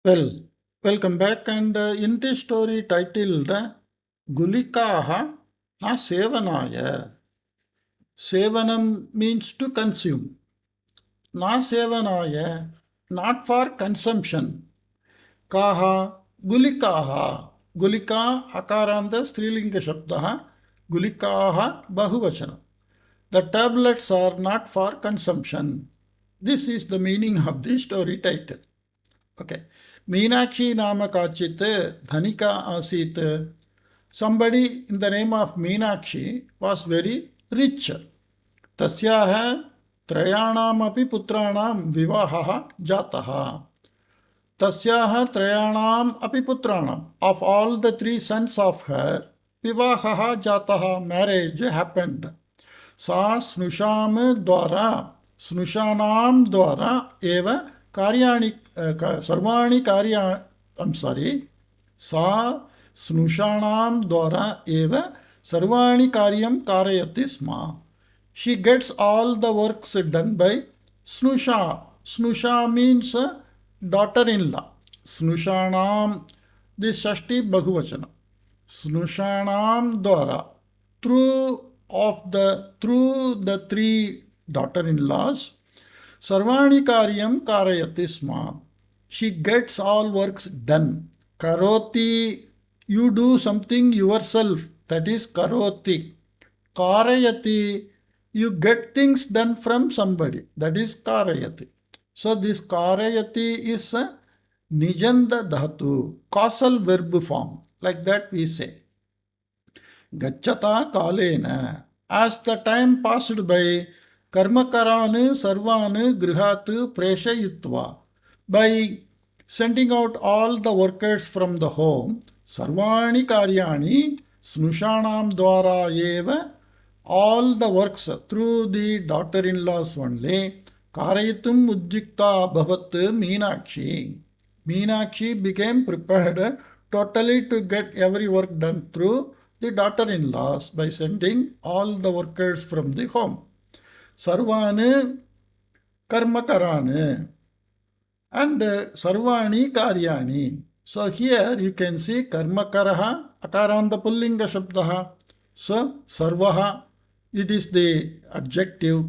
Well, welcome back. And in this story titled Gulikaha Na Sevanaya. Sevanam means to consume. Na Sevanaya, not for consumption. Kaha, Gulikaha. Gulika akaranda strilinga shabdaha. Gulikaha bahuvachana. The tablets are not for consumption. This is the meaning of the story title. Okay. Meenakshi nama kachit dhanika asit. Somebody in the name of Meenakshi was very rich. Tasyaha trayanam api putranam vivahaha jataha. Tasyaha trayanam api putranam. Of all the three sons of her, vivahaha jataha, marriage happened. Sa snusham dwara, snushanam dwara eva karyani sarvani karya, sa snushanam dwara eva sarvani karyam karayati sma. She gets all the works done by snusha. Snusha means daughter-in-law. Snushanam, this shashti bahuvachana. Snushanam dwara, through the three daughter-in-laws, Sarvani karyam karayati sma. She gets all works done. Karoti, you do something yourself. That is karoti. Karayati, you get things done from somebody. That is karayati. So this karayati is a nijanda dhatu, causal verb form. Like that we say. Gachata kalena. As the time passed by, karmakaranu sarvanu grihatu preshayitva. By sending out all the workers from the home, sarvani karyani snushanam dwara eva, all the works through the daughter-in-laws only, karayitum udjikta bhavat Meenakshi. Meenakshi became prepared totally to get every work done through the daughter-in-laws by sending all the workers from the home. Sarvane karmakarane and sarvani karyani. So here you can see karmakaraha akaranda pullinga shabdaha. So sarvaha, it is the adjective.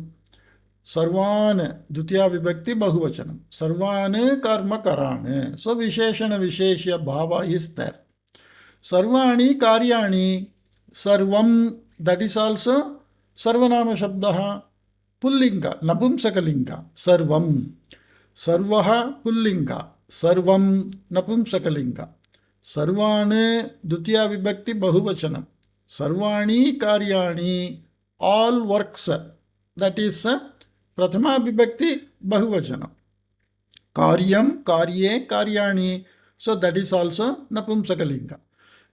Sarvan dutiya vibhakti bahuvachanam. Sarvane karmakarane. So visheshana visheshya bhava is there. Sarvani karyani, sarvam, that is also sarvanama shabdaha, pullinga, napumsakalinga, sarvam. Sarvaha pullinga, sarvam napumsakalinga. Sarvane dutiya vibhakti bahuvachanam. Sarvani karyani, all works, that is prathama vibhakti bahuvachanam. Karyam, karye, karyani, so that is also napumsakalinga.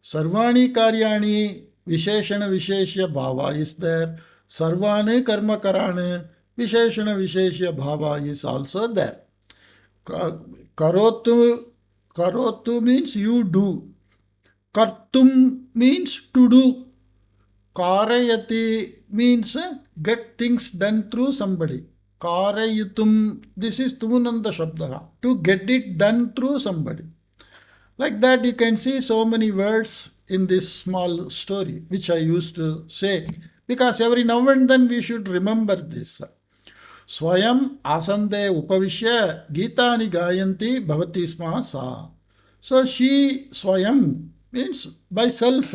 Sarvani karyani, visheshana visheshya bhava is there. Sarvane karma karane, visheshana visheshya bhava is also there. Karotu means you do. Kartum means to do. Karayati means get things done through somebody. Karayitum, this is tumunanda shabdaha, to get it done through somebody. Like that you can see so many words in this small story which I used to say, because every now and then we should remember this. Swayam asande upavishya gitani gayanti bhavati sma sa. So she, swayam, means by self.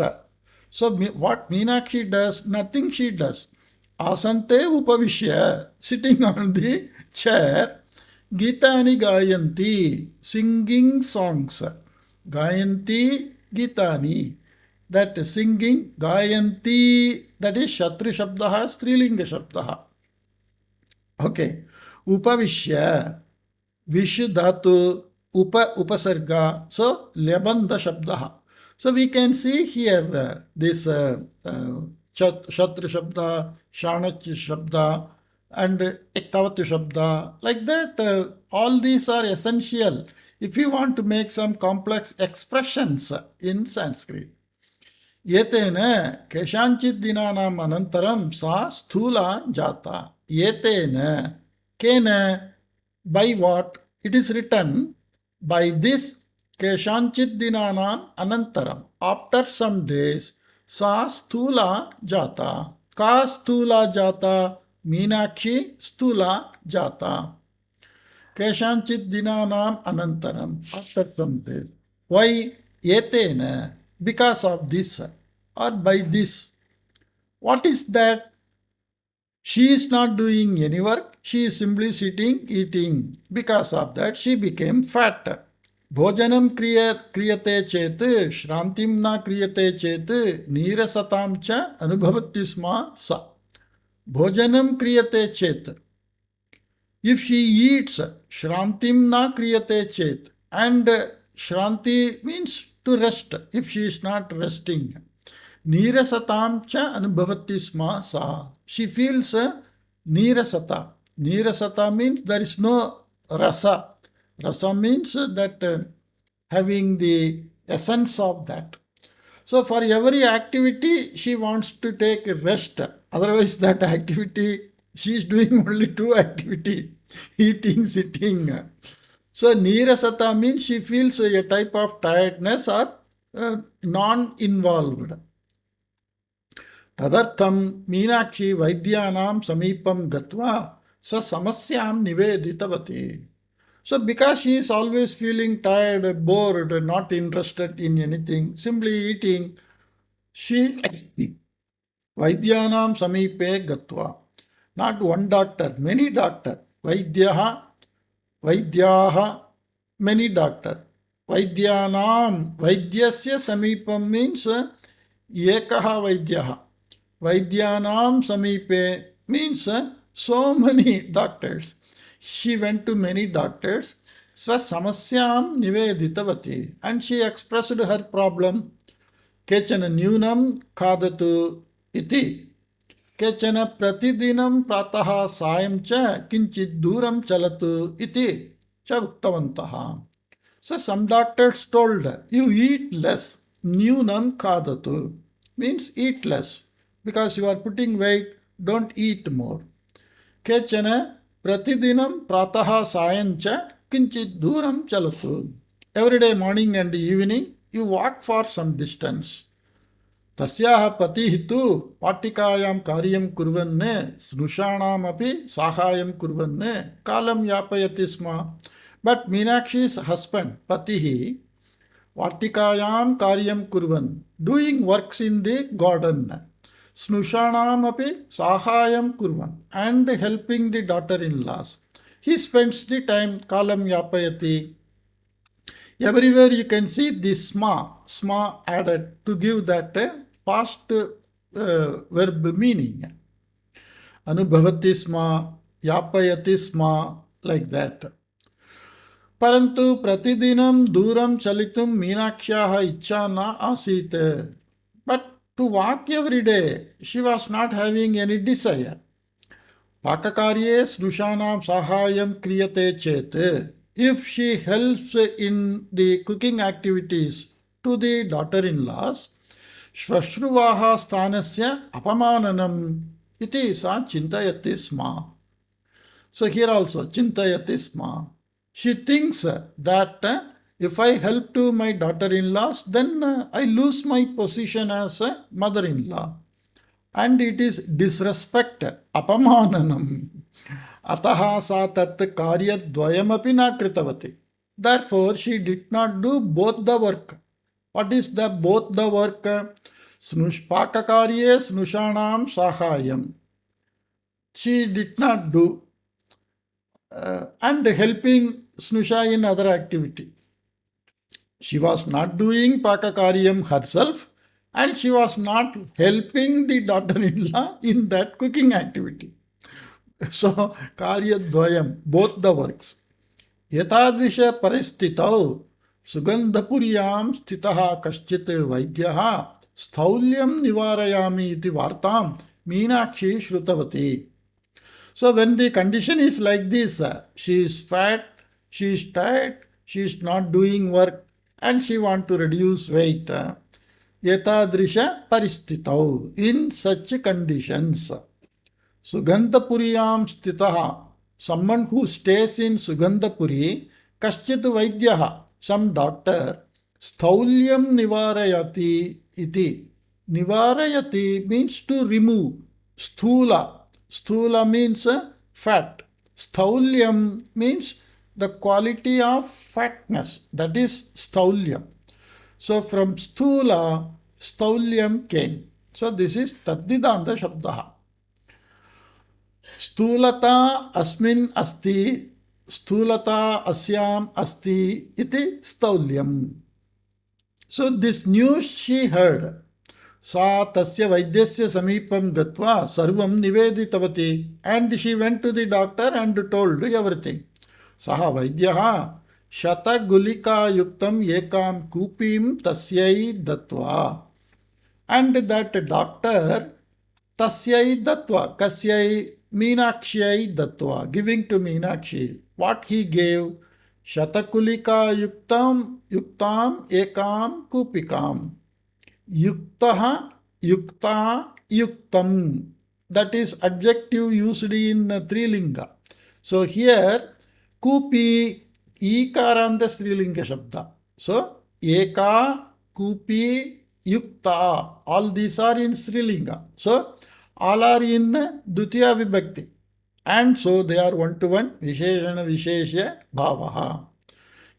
So what Meenakshi does, nothing she does. Asante upavishya, sitting on the chair, gitani gayanti, singing songs. Gayanti Gitani, that singing, Gayanti, that is Shatru Shabdaha, Strilinga Shabdaha. Okay. Upavishya, Vishdhatu, Upasarga, so Lebanda Shabdaha. So we can see here this Shatru Shabda, Shanach Shabda, and Ektavatu Shabda. Like that, all these are essential if you want to make some complex expressions in Sanskrit. Yetena keshanchit dinanam anantaram sa sthula jata. Yetena, kena, by what? It is written By this, Keshanchit Dinanam Anantaram. After some days, Sa Stula Jata. Ka Stula Jata. Meenakshi Stula Jata. Keshanchit Dinanam Anantaram. After some days. Why? Etena. Because of this. Or by this. What is that? She is not doing any work. She is simply sitting, eating. Because of that, she became fat. भोजनम क्रियते चेत श्रांतिम न क्रियते चेत नीरसतां च अनुभवति स्म सा. भोजनम क्रियते चेत. If she eats, shrantim na kriyate chet. And shranti means to rest, if she is not resting. Nirasatam cha anubhavati sma sa. She feels nirasata. Nirasata means there is no rasa. Rasa means that having the essence of that. So for every activity, she wants to take a rest. Otherwise, that activity, she is doing only two activity, eating, sitting. So nirasata means she feels a type of tiredness or non-involved. Tadartham Meenakshi Vaidyanam Samipam Gatva Sa Samasyam Niveditavati. So because she is always feeling tired, bored, not interested in anything, simply eating, she Vaidyanam Samipe Gatva. Not one doctor, many doctor. Vaidyaha, many doctor. Vaidyanam, Vaidyasya Samipam means Ekaha Vaidyaha. Vaidyanam Samipe means so many doctors. She went to many doctors. Swasamasyam Niveditavati. And she expressed her problem. Kechana Nyunam Khadatu Iti. Kechana Pratidinam Prataha Sayam Cha Kinchit Duram Chalatu Iti Cha Uktavantaha. So some doctors told her, you eat less. Nyunam Khadatu means eat less. Because you are putting weight, don't eat more. Kechana Pratidinam Prataha Sayancha Kinchit Duram Chalatu. Every day, morning and evening, you walk for some distance. Tasyaha patihitu patikayam karyam kurvanne snushanam api sahayam kurvanne kalam yapayati sma. But Meenakshi's husband, Patihi, vatikayam karyam kurvan, doing works in the garden. Snushanam api sahayam kurvan, and helping the daughter-in-laws. He spends the time kalam yapayati. Everywhere you can see this sma added to give that past verb meaning. Anubhavati sma, yapayati sma, like that. Parantu pratidinam duram chalitum Meenakshaha ichcha na asit. But to walk every day, she was not having any desire. Pakakarye snushanam sahayam kriyate chet. If she helps in the cooking activities to the daughter-in-laws, Shvashruvaha sthanasya apamananam iti sa chintayati sma. So here also, chintayati sma. She thinks that if I help to my daughter-in-laws, then I lose my position as a mother-in-law. And it is disrespect, apamananam. Ataha sa tat karyadvayamapi na kritavati. Therefore, she did not do both the work. What is the both the work? Pakakaarye snushanam sahayam. She did not do. And helping snusha in other activity. She was not doing pakakaryam herself, and she was not helping the daughter-in-law in that cooking activity. So, karyadvayam, both the works. Yatadrisha paristitau sugandhapuryam sthitaha kaschit vaidyaha sthaulyam nivarayami iti vartam Meenakshi shrutavati. So when the condition is like this, she is fat, she is tired, she is not doing work, and she wants to reduce weight. Yatadrisha paristitau, in such conditions. Sugandhapuriyam stitaha, someone who stays in Sugandhapuri, Kaschit Vaidyaha, some doctor, Staulyam Nivarayati iti. Nivarayati means to remove. Sthula. Sthula means fat. Staulyam means the quality of fatness. That is Staulyam. So from Sthula, Staulyam came. So this is Tadnidanta Shabdaha. Stulata asmin asti, stulata asyam asti iti staulyam. So this news she heard. Sa tasya vaidyasya samipam gatva sarvam niveditavati. And she went to the doctor and told everything. Saha vaidyaha shatagulika yuktam ekam kupim tasyai datva. And that doctor tasyai datva, kasyai Meenakshiyai Dattva, giving to Meenakshi. What he gave? Shatakulika yuktam ekam kupikam. Yuktaha yukta yuktam. That is adjective used in Trilinga. So here kupi ikaranta Strilinga Shabda. So eka, kupi, yukta. All these are in Strilinga. So all are in Dutiya Vibhakti. And so they are one-to-one Visheshana Vishesha Bhavaha.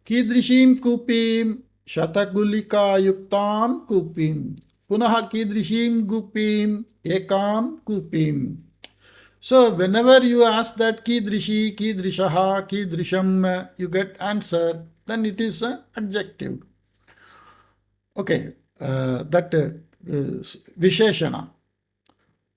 Kidrishim Kupim Shatagulika Yuktam Kupim. Punaha Kidrishim Kupim Ekam Kupim. So whenever you ask that Kidrishi, Kidrishaha, Kidrisham, you get answer, then it is adjective. Okay, that Visheshana.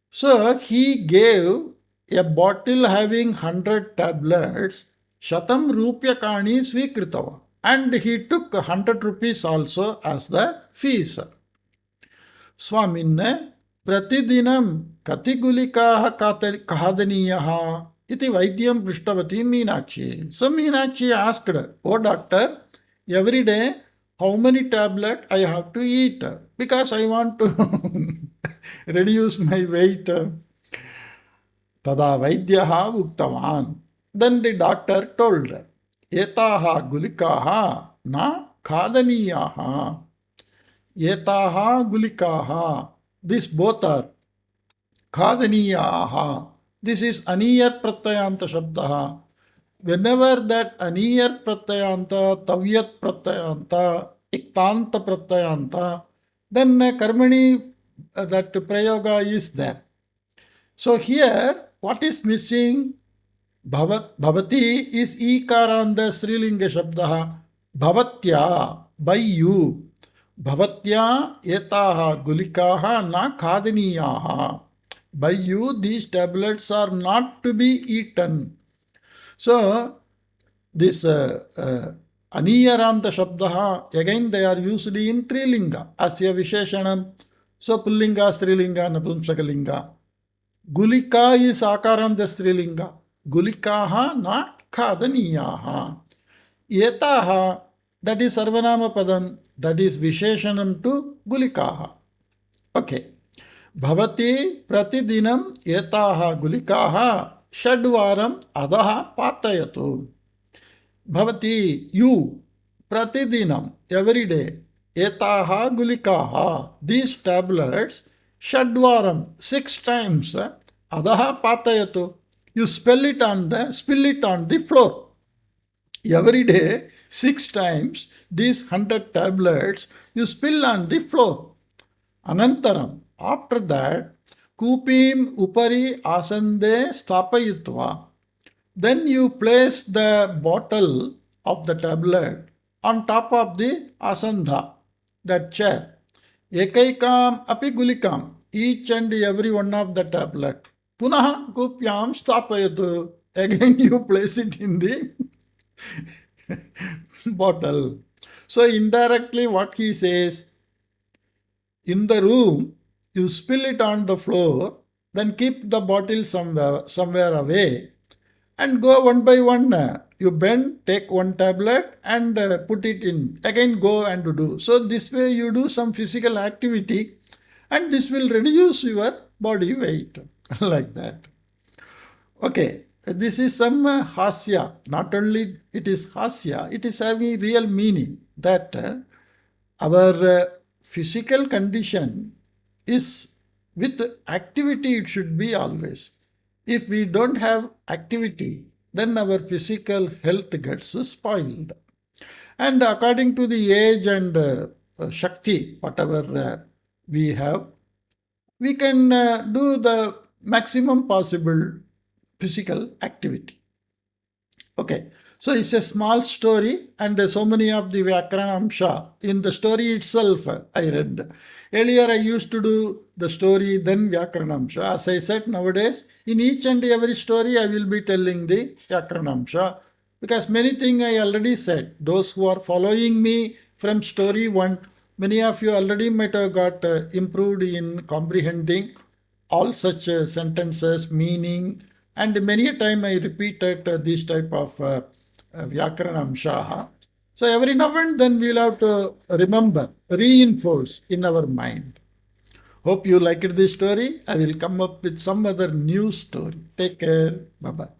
So he gave a bottle having 100 tablets, Shatam Rupyakani Svikritava. And he took 100 rupees also as the fees. Swaminne Pratidinam Katigulikaha Kahadaniyaha iti Vaidyam Prishtavati Meenakshi. So Meenakshi asked, "Oh doctor, every day how many tablets I have to eat? Because I want to reduce my weight." Tada Vaidyaha Uktavan. Then the doctor told, "Etaha gulikaha na khadaniyaha." Etaha gulikaha. These both are khadaniyaha. This is aniyat pratyayanta shabdaha. Whenever that aniyat pratyayanta, tavyat pratyayanta, iktanta pratyayanta, then karmani that prayoga is there. So here, what is missing? Bhavati is ikaranda Srilinga Shabdaha. Bhavatya, by you. Bhavatya etaha gulikaha na khadaniyaha. By you, these tablets are not to be eaten. So, this Aniyaranta Shabdaha, again they are used in Trilinga, Asya Visheshanam. So, Pullinga, Strilinga, Napumsakalinga. Gulika is Akaranta Strilinga. Gulikaha na khadaniyaha. Etaha, that is Sarvanama Padam, that is Visheshanam to Gulikaha. Okay. Bhavati pratidinam etaha gulikaha shadvaram adaha patayatu. Bhavati, you, pratidinam, every day, etaha gulikaha, these tablets, shadvaram, 6 times, adaha patayatu. You spill it on the floor. Every day, 6 times, these 100 tablets, you spill on the floor. Anantaram, after that, kupim upari asande stapayutva. Then you place the bottle of the tablet on top of the asandha, that chair. Ekaikam api gulikam, each and every one of the tablet. Punaha kupyam stapayatu. Again you place it in the bottle. So indirectly what he says, in the room, you spill it on the floor, then keep the bottle somewhere away and go one by one. You bend, take one tablet and put it in. Again go and do. So this way you do some physical activity and this will reduce your body weight like that. Okay. this is some hasya. Not only it is hasya, it is having real meaning that our physical condition is with activity, it should be always. If we don't have activity, then our physical health gets spoiled. And according to the age and Shakti, whatever we have, we can do the maximum possible physical activity. Okay, so it's a small story, and so many of the Vyakaranamsha in the story itself I read. Earlier I used to do the story, then Vyakaranamsha. As I said, nowadays, in each and every story I will be telling the Vyakaranamsha, because many things I already said. Those who are following me from story 1, many of you already might have got improved in comprehending all such sentences, meaning, and many a time I repeated this type of Vyakaranamsha. So every now and then we'll have to remember, reinforce in our mind. Hope you liked this story. I will come up with some other new story. Take care. Bye-bye.